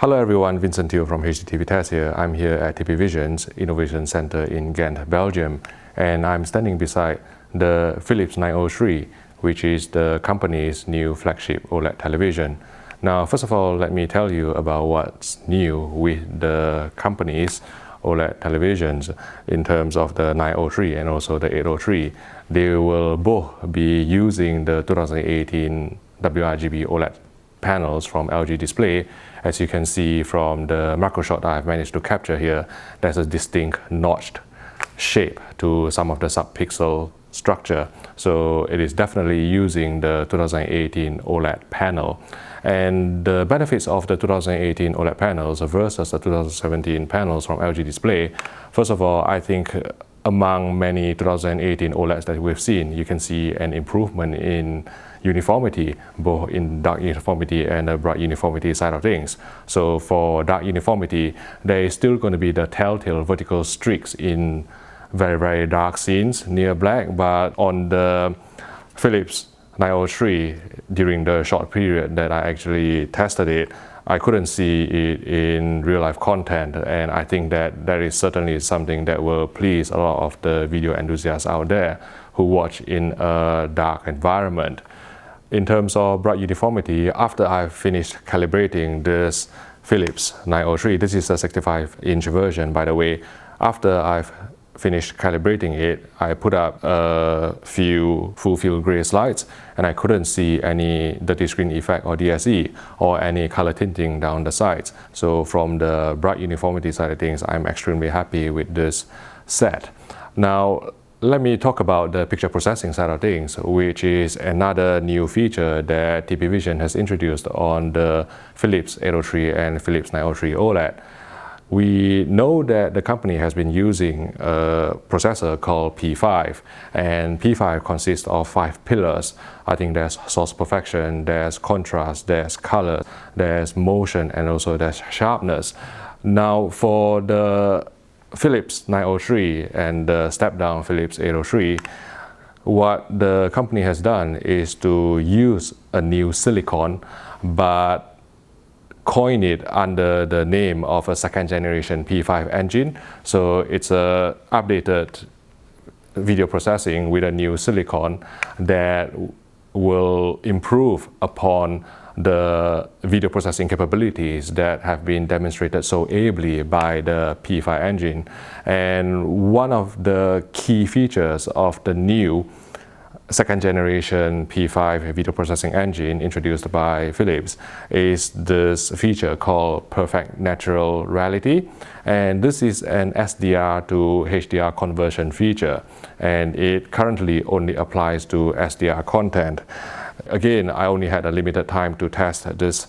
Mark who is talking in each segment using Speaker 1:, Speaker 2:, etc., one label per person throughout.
Speaker 1: Hello everyone, Vincent Teo from HDTV Test here. I'm here at TP Vision's Innovation Center in Ghent, Belgium, and I'm standing beside the Philips 903, which is the company's new flagship OLED television. Now, first of all, let me tell you about what's new with the company's OLED televisions in terms of the 903 and also the 803. They will both be using the 2018 WRGB OLED panels from LG Display. As you can see from the macro shot that I've managed to capture here, there's a distinct notched shape to some of the sub-pixel structure. So it is definitely using the 2018 OLED panel. And the benefits of the 2018 OLED panels versus the 2017 panels from LG Display, first of all, I think among many 2018 OLEDs that we've seen, you can see an improvement in uniformity, both in dark uniformity and the bright uniformity side of things. So for dark uniformity, there is still going to be the telltale vertical streaks in very dark scenes near black, but on the Philips 903, during the short period that I actually tested it, I couldn't see it in real life content, and I think that is certainly something that will please a lot of the video enthusiasts out there who watch in a dark environment. In terms of bright uniformity, after I've finished calibrating this Philips 903, this is a 65-inch version, by the way. After I've finished calibrating it, I put up a few full field gray slides, and I couldn't see any dirty screen effect or DSE or any color tinting down the sides. So from the bright uniformity side of things, I'm extremely happy with this set. Now, let me talk about the picture processing side of things, which is another new feature that TP Vision has introduced on the Philips 803 and Philips 903 OLED. We know that the company has been using a processor called P5, and P5 consists of 5 pillars. I think there's source perfection, there's contrast, there's color, there's motion, and also there's sharpness. Now for the Philips 903 and the step-down Philips 803, what the company has done is to use a new silicon, but coin it under the name of a second generation P5 engine. So it's a updated video processing with a new silicon that will improve upon the video processing capabilities that have been demonstrated so ably by the P5 engine. And one of the key features of the new second generation P5 video processing engine introduced by Philips is this feature called Perfect Natural Reality, and this is an SDR to HDR conversion feature, and it currently only applies to SDR content. Again, I only had a limited time to test this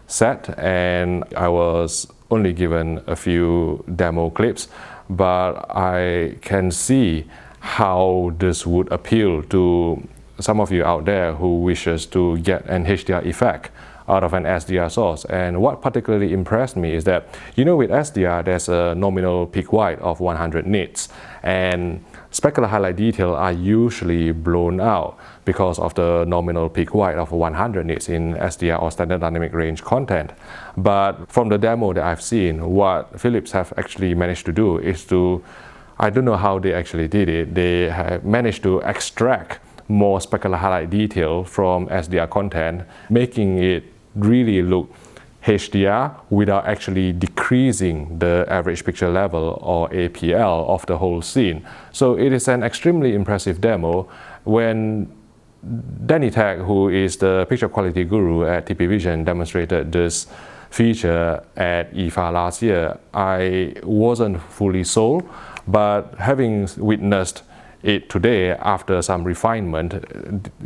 Speaker 1: set, and I was only given a few demo clips, but I can see how this would appeal to some of you out there who wishes to get an HDR effect out of an SDR source. And what particularly impressed me is that, you know, with SDR there's a nominal peak white of 100 nits, and specular highlight detail are usually blown out because of the nominal peak white of 100 nits in SDR or standard dynamic range content. But from the demo that I've seen, what Philips have actually managed to do is to, I don't know how they actually did it, they have managed to extract more specular highlight detail from SDR content, making it really look HDR without actually decreasing the average picture level or APL of the whole scene. So it is an extremely impressive demo. When Danny Tech, who is the picture quality guru at TP Vision, demonstrated this feature at IFA last year, I wasn't fully sold, but having witnessed it today after some refinement,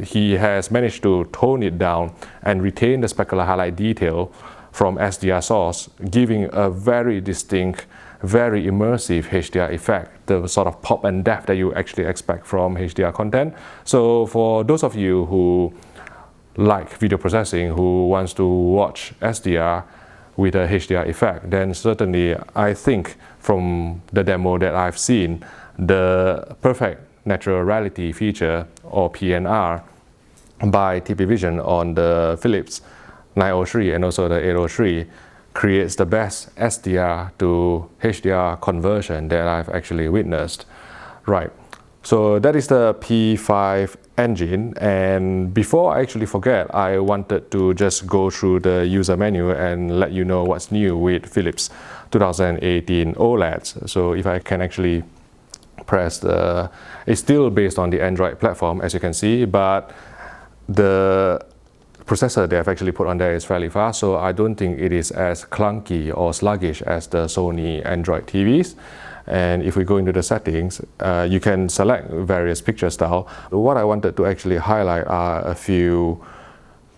Speaker 1: he has managed to tone it down and retain the specular highlight detail from SDR source, giving a very distinct, very immersive HDR effect, the sort of pop and depth that you actually expect from HDR content. So for those of you who like video processing, who wants to watch SDR with a HDR effect, then certainly I think from the demo that I've seen, the Perfect Natural Reality feature, or PNR, by TP Vision on the Philips 903 and also the 803 creates the best SDR to HDR conversion that I've actually witnessed. Right, so that is the P5 engine, and before I actually forget, I wanted to just go through the user menu and let you know what's new with Philips 2018 OLEDs. So if I can actually press the, it's still based on the Android platform, as you can see, but the processor they have actually put on there is fairly fast, so I don't think it is as clunky or sluggish as the Sony Android TVs. And if we go into the settings, you can select various picture style. What I wanted to actually highlight are a few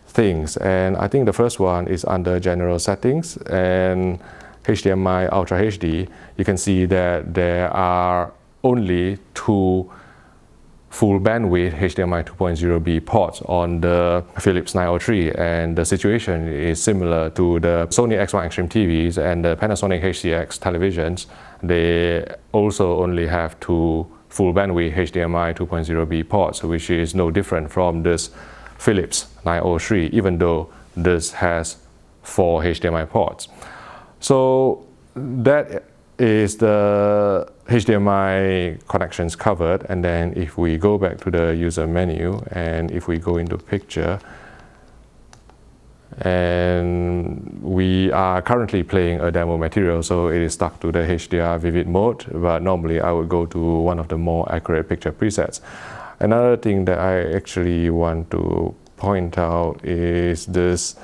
Speaker 1: things, and I think the first one is under general settings and HDMI Ultra HD. You can see that there are only 2 full bandwidth HDMI 2.0B ports on the Philips 903, and the situation is similar to the Sony X1 Extreme TVs and the Panasonic HCX televisions. They also only have 2 full bandwidth HDMI 2.0B ports, which is no different from this Philips 903, even though this has 4 HDMI ports. So that is the HDMI connections covered, and then if we go back to the user menu and if we go into picture, and we are currently playing a demo material, so it is stuck to the HDR vivid mode, but normally I would go to one of the more accurate picture presets. Another thing that I actually want to point out is this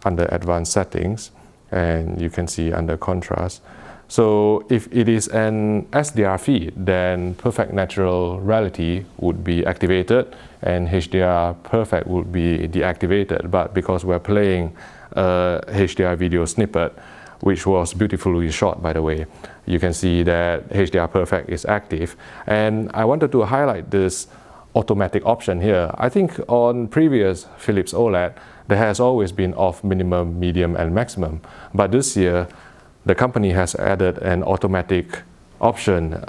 Speaker 1: under advanced settings, and you can see under contrast. So if it is an SDR feed, then perfect natural reality would be activated and HDR perfect would be deactivated. But because we're playing a HDR video snippet, which was beautifully shot by the way, you can see that HDR perfect is active. And I wanted to highlight this automatic option here. I think on previous Philips OLED, there has always been off minimum, medium and maximum. But this year, the company has added an automatic option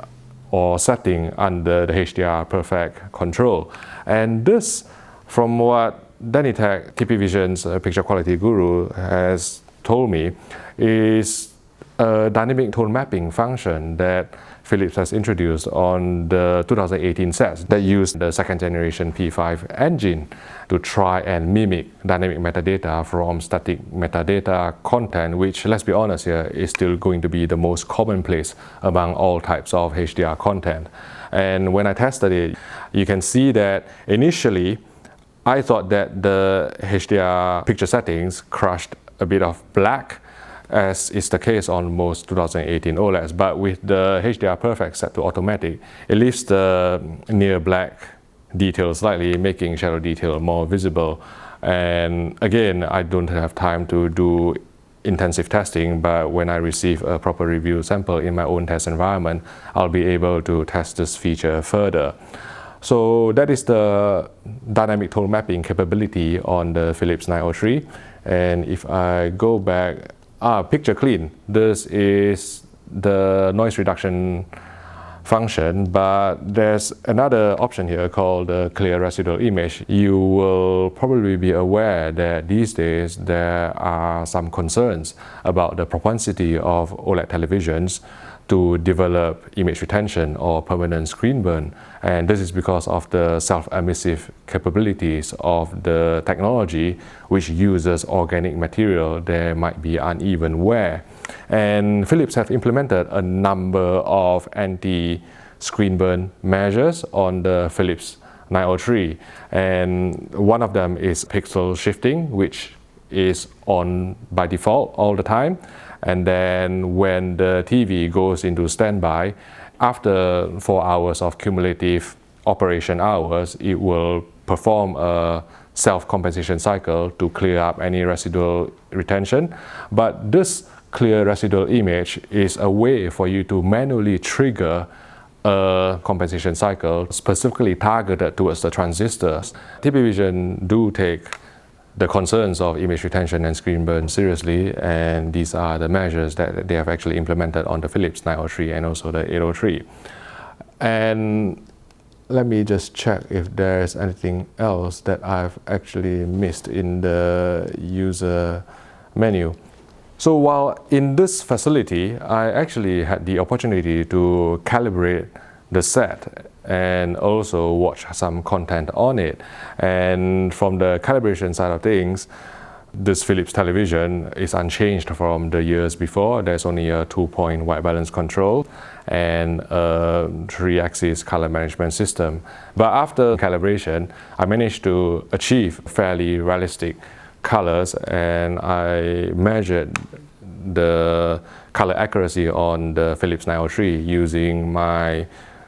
Speaker 1: or setting under the HDR perfect control. And this, from what Danitech, TP Vision's picture quality guru, has told me, is a dynamic tone mapping function that Philips has introduced on the 2018 sets that use the second generation P5 engine to try and mimic dynamic metadata from static metadata content, which, let's be honest here, is still going to be the most commonplace among all types of HDR content. And when I tested it, you can see that initially I thought that the HDR picture settings crushed a bit of black, as is the case on most 2018 OLEDs, but with the HDR perfect set to automatic, it leaves the near black detail slightly, making shadow detail more visible. And again, I don't have time to do intensive testing, but when I receive a proper review sample in my own test environment, I'll be able to test this feature further. So that is the dynamic tone mapping capability on the Philips 903. And if I go back, picture clean. This is the noise reduction function, but there's another option here called the clear residual image. You will probably be aware that these days there are some concerns about the propensity of OLED televisions to develop image retention or permanent screen burn. And this is because of the self-emissive capabilities of the technology, which uses organic material. There might be uneven wear. And Philips have implemented a number of anti-screen burn measures on the Philips 903. And one of them is pixel shifting, which is on by default all the time. And then when the TV goes into standby, after 4 hours of cumulative operation hours, it will perform a self-compensation cycle to clear up any residual retention. But this clear residual image is a way for you to manually trigger a compensation cycle specifically targeted towards the transistors. TP Vision do take the concerns of image retention and screen burn seriously, and these are the measures that they have actually implemented on the Philips 903 and also the 803. And let me just check if there's anything else that I've actually missed in the user menu. So while in this facility, I actually had the opportunity to calibrate the set and also watch some content on it. And from the calibration side of things, this Philips television is unchanged from the years before. There's only a 2-point white balance control and a 3-axis color management system. But after calibration, I managed to achieve fairly realistic colors, and I measured the color accuracy on the Philips 903 using my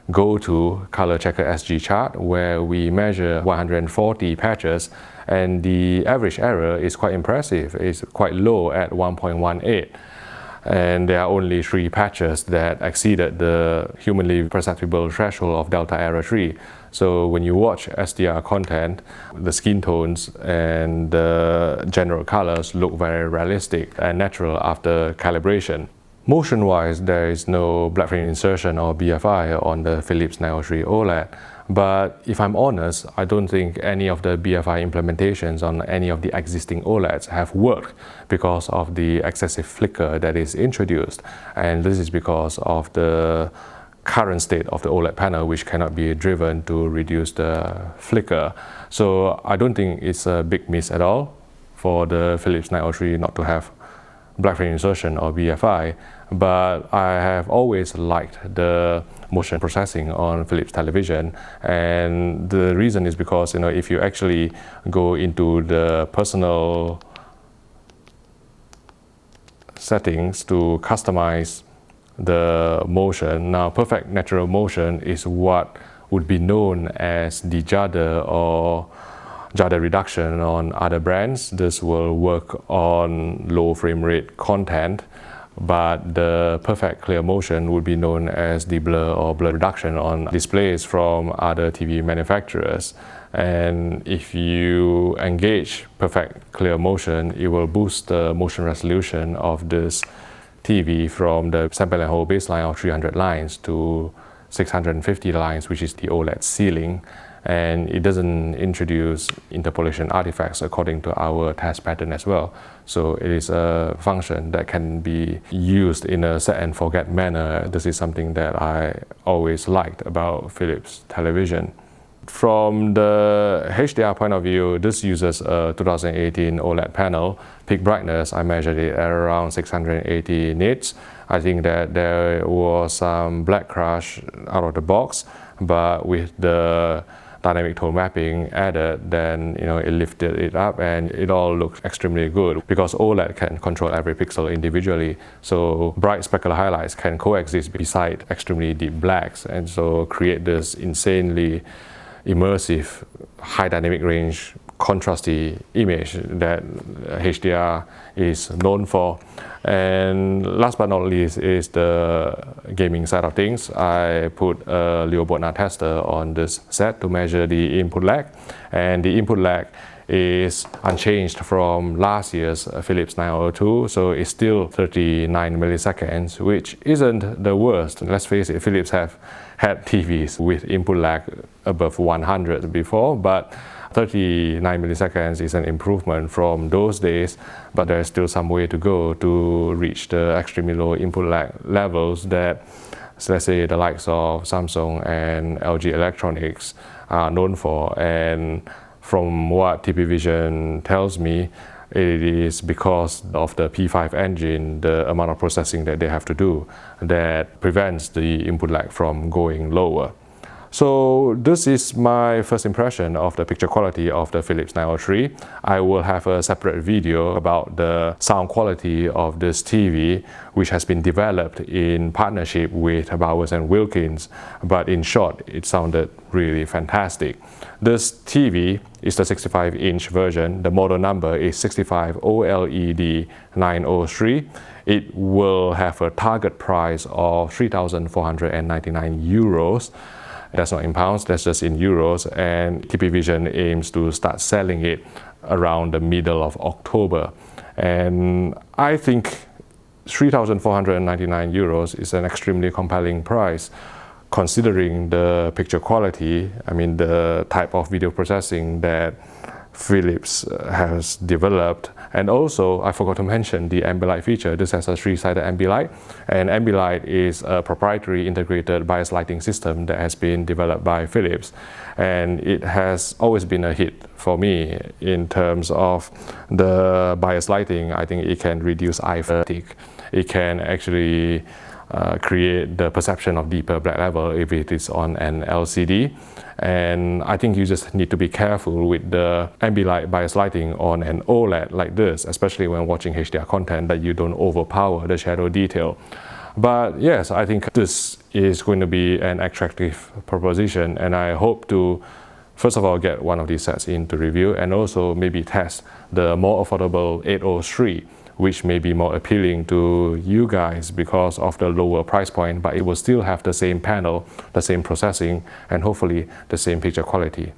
Speaker 1: go-to color checker SG chart, where we measure 140 patches, and the average error is quite impressive. It's quite low at 1.18, and there are only 3 patches that exceeded the humanly perceptible threshold of delta error 3. So when you watch SDR content, the skin tones and the general colors look very realistic and natural after calibration. Motion-wise, there is no black frame insertion or BFI on the Philips 903 OLED. But if I'm honest, I don't think any of the BFI implementations on any of the existing OLEDs have worked because of the excessive flicker that is introduced. And this is because of the current state of the OLED panel, which cannot be driven to reduce the flicker. So I don't think it's a big miss at all for the Philips 903 not to have black frame insertion or BFI, but I have always liked the motion processing on Philips television, and the reason is because if you actually go into the personal settings to customize the motion, now perfect natural motion is what would be known as the judder or judder reduction on other brands. This will work on low frame rate content, but the perfect clear motion would be known as the blur or blur reduction on displays from other TV manufacturers. And if you engage perfect clear motion, it will boost the motion resolution of this TV from the sample and hold baseline of 300 lines to 650 lines, which is the OLED ceiling. And it doesn't introduce interpolation artifacts according to our test pattern as well. So it is a function that can be used in a set and forget manner. This is something that I always liked about Philips television. From the HDR point of view, this uses a 2018 OLED panel. Peak brightness, I measured it at around 680 nits. I think that there was some black crush out of the box, but with the dynamic tone mapping added, then it lifted it up and it all looks extremely good because OLED can control every pixel individually. So bright specular highlights can coexist beside extremely deep blacks, and so create this insanely immersive, high dynamic range, contrasty image that HDR is known for. And last but not least is the gaming side of things. I put a Leo Bodnar tester on this set to measure the input lag, and the input lag is unchanged from last year's Philips 902, so it's still 39 milliseconds, which isn't the worst. Let's face it, Philips have had TVs with input lag above 100 before, but 39 milliseconds is an improvement from those days, but there's still some way to go to reach the extremely low input lag levels that, let's say, the likes of Samsung and LG Electronics are known for. And from what TP Vision tells me, it is because of the P5 engine, the amount of processing that they have to do, that prevents the input lag from going lower. So this is my first impression of the picture quality of the Philips 903. I will have a separate video about the sound quality of this TV, which has been developed in partnership with Bowers and Wilkins. But in short, it sounded really fantastic. This TV is the 65-inch version. The model number is 65 OLED 903. It will have a target price of 3,499 euros. That's not in pounds, that's just in euros, and TP Vision aims to start selling it around the middle of October. And I think 3,499 euros is an extremely compelling price considering the picture quality, the type of video processing that Philips has developed. And also, I forgot to mention the Ambilight feature. This has a 3-sided Ambilight, and Ambilight is a proprietary integrated bias lighting system that has been developed by Philips, and it has always been a hit for me in terms of the bias lighting. I think it can reduce eye fatigue. It can actually create the perception of deeper black level if it is on an LCD. And I think you just need to be careful with the Ambilight bias lighting on an OLED like this, especially when watching HDR content, that you don't overpower the shadow detail. But yes, I think this is going to be an attractive proposition, and I hope to first of all get one of these sets into review, and also maybe test the more affordable 803, which may be more appealing to you guys because of the lower price point, but it will still have the same panel, the same processing, and hopefully the same picture quality.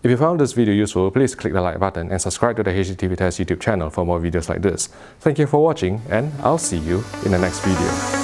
Speaker 1: If you found this video useful, please click the like button and subscribe to the HDTV Test YouTube channel for more videos like this. Thank you for watching, and I'll see you in the next video.